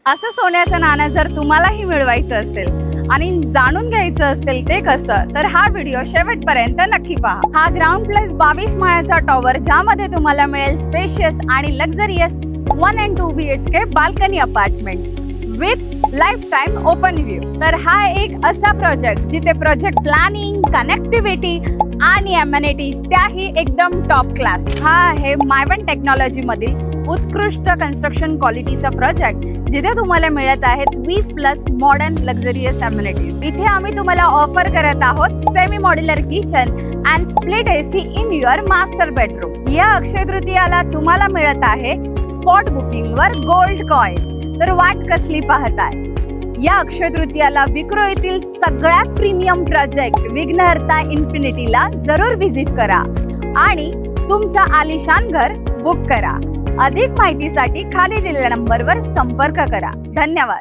असं सोन्याचं नाणं जर तुम्हालाही मिळवायचं असेल आणि जाणून घ्यायचं असेल ते कसं, तर हा व्हिडिओ शेवटपर्यंत नक्की पहा. हा ग्राउंड प्लस 22 माळ्याचा टॉवर, ज्यामध्ये तुम्हाला मिळेल स्पेशियस आणि luxurious 1 and 2 BHK balcony apartments with life time open view. तर हा एक असा प्रोजेक्ट जिथे प्रोजेक्ट प्लॅनिंग, कनेक्टिव्हिटी आणि अमेनिटीज त्याही एकदम टॉप क्लास. हा आहे मायवन टेक्नॉलॉजी मधील उत्कृष्ट कन्स्ट्रक्शन क्वालिटीचा प्रोजेक्ट, जिथे तुम्हाला मिळत आहेत 20+ मॉडर्न लक्झरियस अमेनिटीज. इथे आम्ही तुम्हाला ऑफर करत आहोत semi modular kitchen and split AC in your master bedroom. या अक्षय तृतीयाला तुम्हाला मिळत आहे स्पॉट बुकिंग वर गोल्ड कॉइन. तर वाट कसली पाहताय? या अक्षय तृतीयाला विक्रो येथील सगळ्यात प्रीमियम प्रोजेक्ट विघ्नहर्ता इन्फिनिटीला जरूर व्हिजिट करा आणि तुमचा आलिशान घर बुक करा. अधिक माहितीसाठी खाली दिलेल्या नंबरवर संपर्क करा. धन्यवाद.